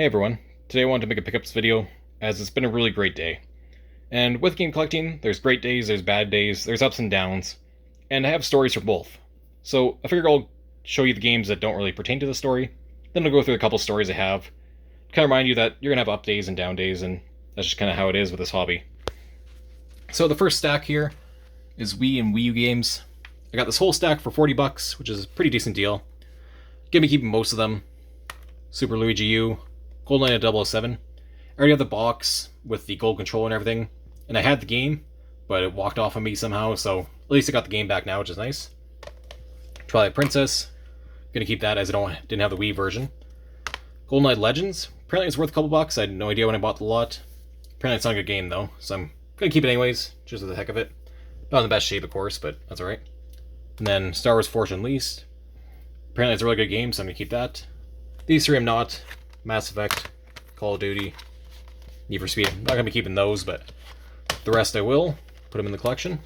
Hey everyone, today I wanted to make a pickups video as it's been a really great day. And with game collecting, there's great days, there's bad days, there's ups and downs, and I have stories for both. So I figured I'll show you the games that don't really pertain to the story, then I'll go through a couple stories I have, kind of remind you that you're going to have up days and down days, and that's just kind of how it is with this hobby. So the first stack here is Wii and Wii U games. I got this whole stack for 40 bucks, which is a pretty decent deal. Gonna be keeping most of them. Super Luigi U, GoldenEye 007. I already have the box with the gold control and everything, and I had the game, but it walked off on me somehow, so at least I got the game back now, which is nice. Twilight Princess, gonna keep that as I didn't have the Wii version. GoldenEye Legends, apparently it's worth a couple bucks. I had no idea when I bought the lot. Apparently it's not a good game though, so I'm gonna keep it anyways, just for the heck of it. Not in the best shape, of course, but that's alright. And then Star Wars Force Unleashed. Apparently it's a really good game, so I'm gonna keep that. These three I'm not. Mass Effect, Call of Duty, Need for Speed. I'm not going to be keeping those, but the rest I will. Put them in the collection.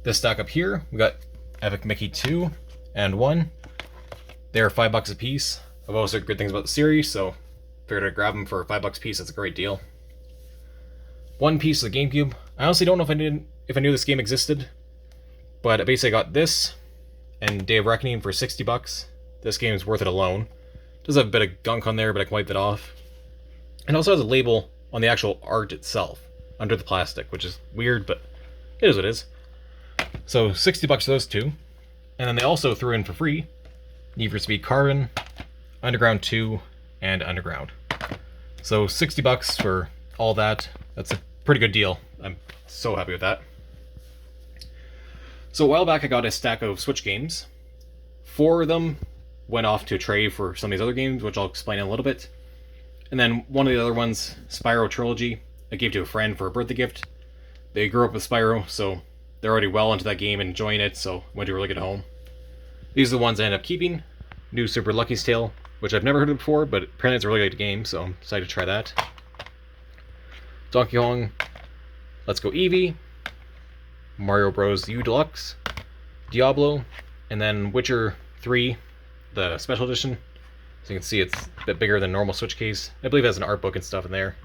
This stack up here, we got Epic Mickey 2 and 1. They're $5 a piece. I've always heard good things about the series, so figured I'd grab them for $5 a piece. That's a great deal. One piece of the GameCube. I honestly don't know if I knew this game existed, but I basically got this and Day of Reckoning for 60 bucks. This game is worth it alone. Does have a bit of gunk on there, but I can wipe that off. And also has a label on the actual art itself under the plastic, which is weird, but it is what it is. So 60 bucks for those two. And then they also threw in for free Need for Speed Carbon, Underground 2, and Underground. So 60 bucks for all that. That's a pretty good deal. I'm so happy with that. So a while back I got a stack of Switch games. 4 of them went off to trade for some of these other games, which I'll explain in a little bit. And then one of the other ones, Spyro Trilogy, I gave to a friend for a birthday gift. They grew up with Spyro, so they're already well into that game and enjoying it, so went to a really good home. These are the ones I ended up keeping. New Super Lucky's Tale, which I've never heard of before, but apparently it's a really good game, so I'm excited to try that. Donkey Kong, Let's Go Eevee, Mario Bros. U Deluxe, Diablo, and then Witcher 3, the special edition. So you can see it's a bit bigger than normal Switch case. I believe it has an art book and stuff in there.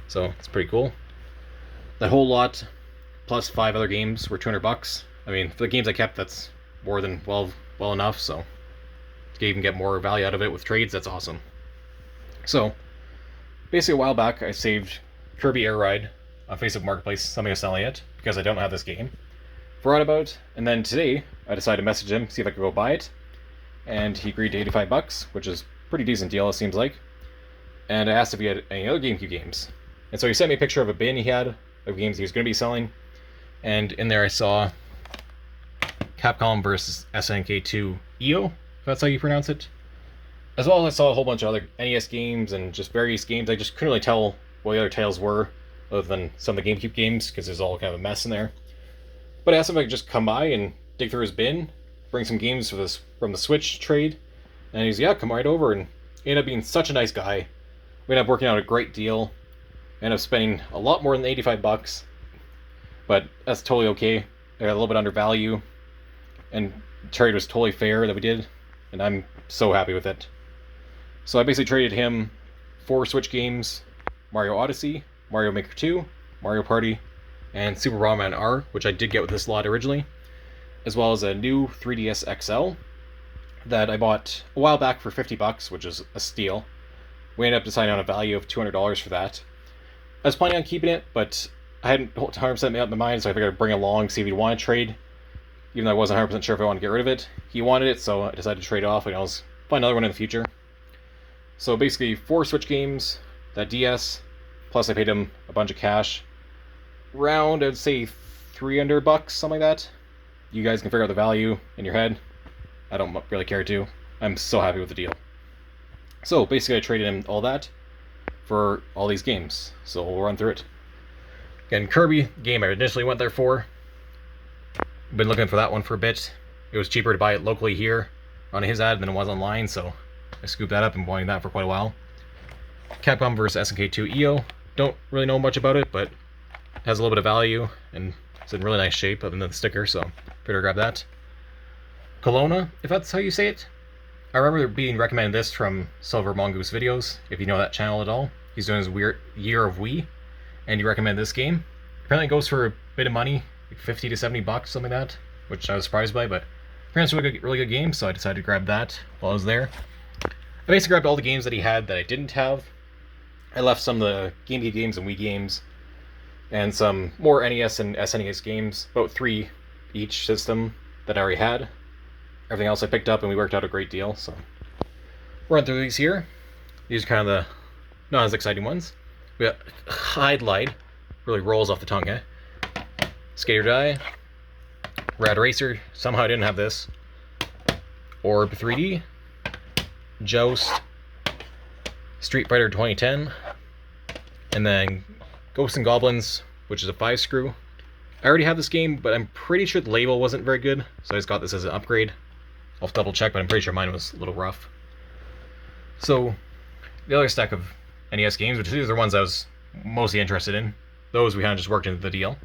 So it's pretty cool. That whole lot, plus 5 other games, were 200 bucks. I mean, for the games I kept, that's more than well enough, so to even get more value out of it with trades, that's awesome. So, basically a while back, I saved Kirby Air Ride on Facebook Marketplace, something I'm selling it, because I don't have this game. Forgot about, and then today, I decided to message him, see if I could go buy it. And he agreed to 85 bucks, which is a pretty decent deal, it seems like. And I asked if he had any other GameCube games. And so he sent me a picture of a bin he had of games he was going to be selling. And in there I saw Capcom vs. SNK 2 EO, if that's how you pronounce it. As well as I saw a whole bunch of other NES games and just various games. I just couldn't really tell what the other titles were, other than some of the GameCube games, because there's all kind of a mess in there. But I asked him if I could just come by and dig through his bin, bring some games from the Switch trade, and he's, yeah, come right over, and he ended up being such a nice guy. We ended up working out a great deal. Ended up spending a lot more than 85 bucks, but that's totally okay. I got a little bit under value, and the trade was totally fair that we did, and I'm so happy with it. So I basically traded him 4 Switch games: Mario Odyssey, Mario Maker 2, Mario Party, and Super Bomberman R, which I did get with this lot originally, as well as a new 3DS XL that I bought a while back for 50 bucks, which is a steal. We ended up deciding on a value of $200 for that. I was planning on keeping it, but I hadn't 100% made up my mind, so I figured I'd bring it along, see if he'd want to trade, even though I wasn't 100% sure if I wanted to get rid of it. He wanted it, so I decided to trade off, and I'll find another one in the future. So basically, 4 Switch games, that DS, plus I paid him a bunch of cash. Around, I'd say 300 bucks, something like that. You guys can figure out the value in your head. I don't really care to. I'm so happy with the deal. So basically I traded in all that for all these games. So we'll run through it. Again, Kirby, game I initially went there for. Been looking for that one for a bit. It was cheaper to buy it locally here on his ad than it was online, so I scooped that up and wanted that for quite a while. Capcom vs. SNK 2 EO. Don't really know much about it, but it has a little bit of value, and it's in really nice shape other than the sticker, so better grab that. Kelowna, if that's how you say it. I remember being recommended this from Silver Mongoose Videos, if you know that channel at all. He's doing his weird Year of Wii, and he recommended this game. Apparently it goes for a bit of money, like 50 to 70 bucks, something like that, which I was surprised by, but apparently it's a really good game, so I decided to grab that while I was there. I basically grabbed all the games that he had that I didn't have. I left some of the GameCube games and Wii games, and some more NES and SNES games, about 3 each system that I already had. Everything else I picked up, and we worked out a great deal, so run through these here. These are kind of the not as exciting ones. We got Hide Light, really rolls off the tongue, eh? Skater Die, Rad Racer, somehow I didn't have this. Orb 3D, Joust, Street Fighter 2010, and then Ghosts and Goblins, which is a 5-screw. I already have this game, but I'm pretty sure the label wasn't very good, so I just got this as an upgrade. I'll double check, but I'm pretty sure mine was a little rough. So, the other stack of NES games, which these are the ones I was mostly interested in, those we kind of just worked into the deal.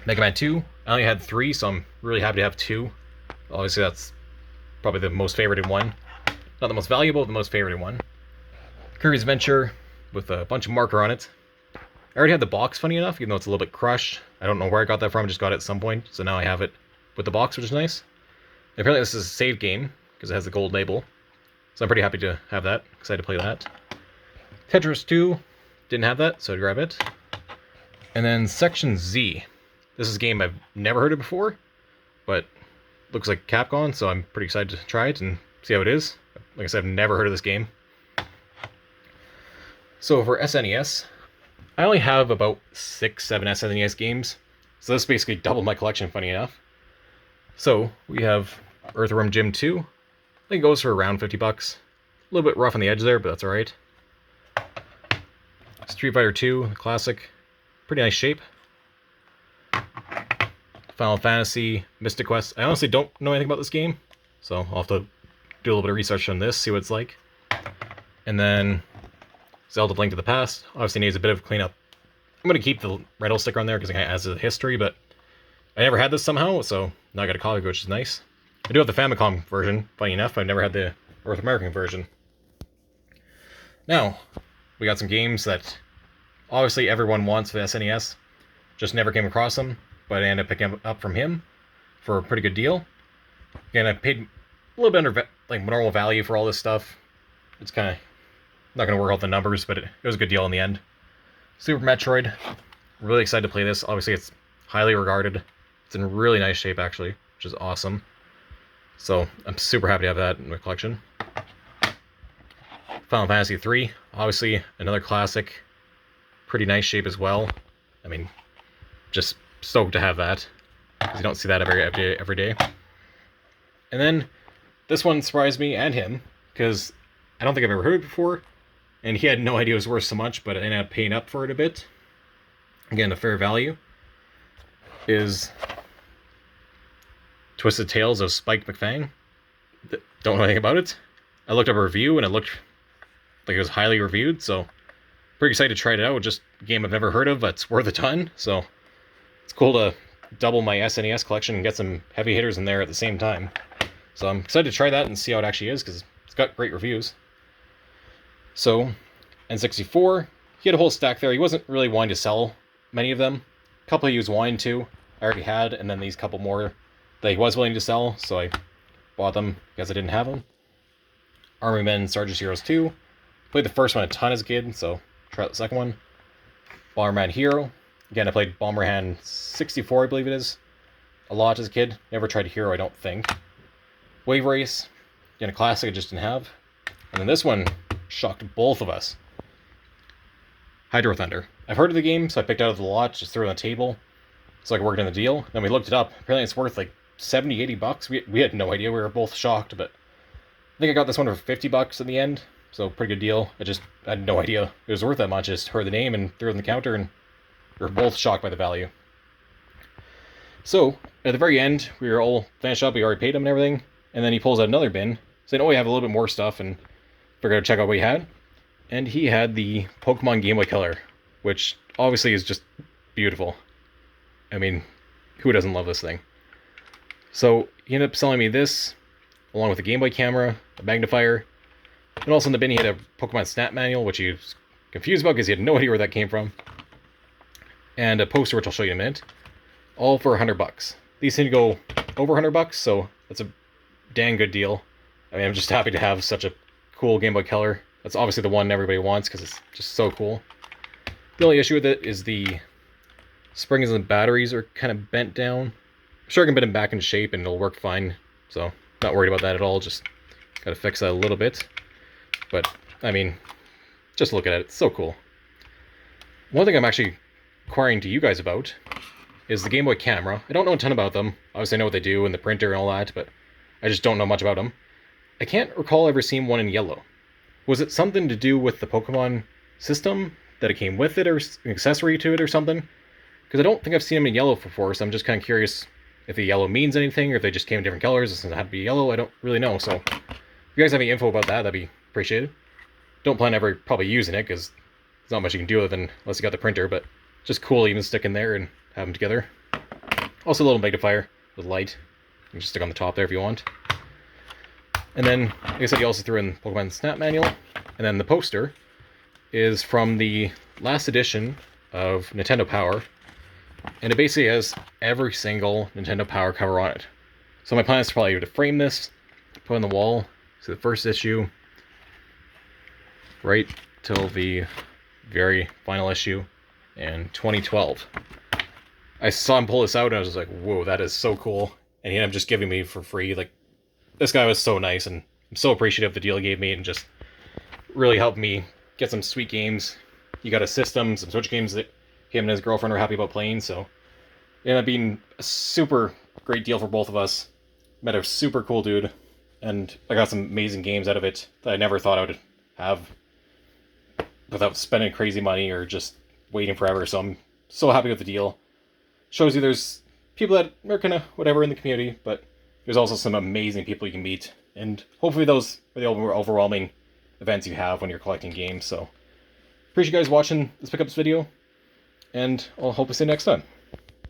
Mega Man 2, I only had 3, so I'm really happy to have 2. Obviously that's probably the most favorited one. Not the most valuable, the most favorited one. Kirby's Adventure, with a bunch of marker on it. I already had the box, funny enough, even though it's a little bit crushed. I don't know where I got that from, I just got it at some point, so now I have it with the box, which is nice. And apparently this is a save game, because it has the gold label. So I'm pretty happy to have that, excited to play that. Tetris 2, didn't have that, so I'd grab it. And then Section Z. This is a game I've never heard of before, but looks like Capcom, so I'm pretty excited to try it and see how it is. Like I said, I've never heard of this game. So for SNES, I only have about 6-7 SNES games, so this basically doubled my collection, funny enough. So we have Earthworm Jim 2. I think it goes for around 50 bucks. A little bit rough on the edge there, but that's alright. Street Fighter 2, classic. Pretty nice shape. Final Fantasy, Mystic Quest. I honestly don't know anything about this game, so I'll have to do a little bit of research on this, see what it's like. And then Zelda Link to the Past. Obviously needs a bit of cleanup. I'm going to keep the rental sticker on there because it kind of adds a history, but I never had this somehow, so now I got a copy, which is nice. I do have the Famicom version, funny enough. I've never had the North American version. Now, we got some games that obviously everyone wants for the SNES. Just never came across them, but I ended up picking them up from him for a pretty good deal. Again, I paid a little bit under like normal value for all this stuff. It's kind of not going to work out the numbers, but it was a good deal in the end. Super Metroid. Really excited to play this. Obviously, it's highly regarded. It's in really nice shape, actually, which is awesome. So I'm super happy to have that in my collection. Final Fantasy 3, obviously another classic. Pretty nice shape as well. I mean, just stoked to have that, because you don't see that every day. And then this one surprised me and him, because I don't think I've ever heard it before, and he had no idea it was worth so much, but I ended up paying up for it a bit. Again, a fair value. Is Twisted Tales of Spike McFang. Don't know anything about it. I looked up a review and it looked like it was highly reviewed, so pretty excited to try it out. Just a game I've never heard of, but it's worth a ton, so it's cool to double my SNES collection and get some heavy hitters in there at the same time. So I'm excited to try that and see how it actually is, because it's got great reviews. So, N64, he had a whole stack there. He wasn't really wanting to sell many of them. A couple he was wanting to, I already had, and then these couple more that he was willing to sell, so I bought them because I didn't have them. Army Men Sergeant Heroes 2. Played the first one a ton as a kid, so try out the second one. Bomberman Hero. Again, I played Bomberman 64, I believe it is, a lot as a kid. Never tried Hero, I don't think. Wave Race. Again, a classic I just didn't have. And then this one shocked both of us. Hydro Thunder. I've heard of the game, so I picked it out of the lot, just threw it on the table, so I could work in the deal. Then we looked it up. Apparently it's worth like 70, 80 bucks. We had no idea. We were both shocked, but I think I got this one for 50 bucks in the end, so pretty good deal. I had no idea it was worth that much. I just heard the name and threw it on the counter, and we were both shocked by the value. So, at the very end, we were all finished up. We already paid him and everything, and then he pulls out another bin, saying, oh, we have a little bit more stuff, and figured I'd check out what he had. And he had the Pokemon Game Boy Color, which obviously is just beautiful. I mean, who doesn't love this thing? So he ended up selling me this, along with a Game Boy camera, a magnifier, and also in the bin he had a Pokemon Snap manual, which he was confused about because he had no idea where that came from, and a poster, which I'll show you in a minute, all for $100. These seem to go over $100, so that's a dang good deal. I mean, I'm just happy to have such a cool Game Boy Color. That's obviously the one everybody wants because it's just so cool. The only issue with it is the springs and the batteries are kind of bent down. I'm sure I can put them back in shape and it'll work fine, so not worried about that at all. Just gotta fix that a little bit. But, I mean, just look at it. It's so cool. One thing I'm actually inquiring to you guys about is the Game Boy camera. I don't know a ton about them. Obviously I know what they do and the printer and all that, but I just don't know much about them. I can't recall ever seeing one in yellow. Was it something to do with the Pokemon system that it came with it, or an accessory to it or something? Because I don't think I've seen them in yellow before, so I'm just kind of curious if the yellow means anything, or if they just came in different colors. It doesn't have to be yellow. I don't really know. So if you guys have any info about that, that'd be appreciated. Don't plan ever probably using it, because there's not much you can do with it unless you got the printer, but just cool to even stick in there and have them together. Also a little magnifier with light. You can just stick on the top there if you want. And then, like I said, you also threw in Pokemon Snap Manual. And then the poster is from the last edition of Nintendo Power. And it basically has every single Nintendo Power cover on it. So my plan is probably to frame this, put it on the wall. So the first issue, right till the very final issue in 2012. I saw him pull this out and I was just like, whoa, that is so cool. And he ended up just giving me for free. Like, this guy was so nice, and I'm so appreciative of the deal he gave me, and just really helped me get some sweet games. He got a system, some Switch games that him and his girlfriend are happy about playing, so it ended up being a super great deal for both of us. Met a super cool dude, and I got some amazing games out of it that I never thought I would have without spending crazy money or just waiting forever, so I'm so happy with the deal. Shows you there's people that are kind of whatever in the community, but there's also some amazing people you can meet, and hopefully those are the overwhelming events you have when you're collecting games. So appreciate you guys watching this pickups video, and I'll hope to see you next time.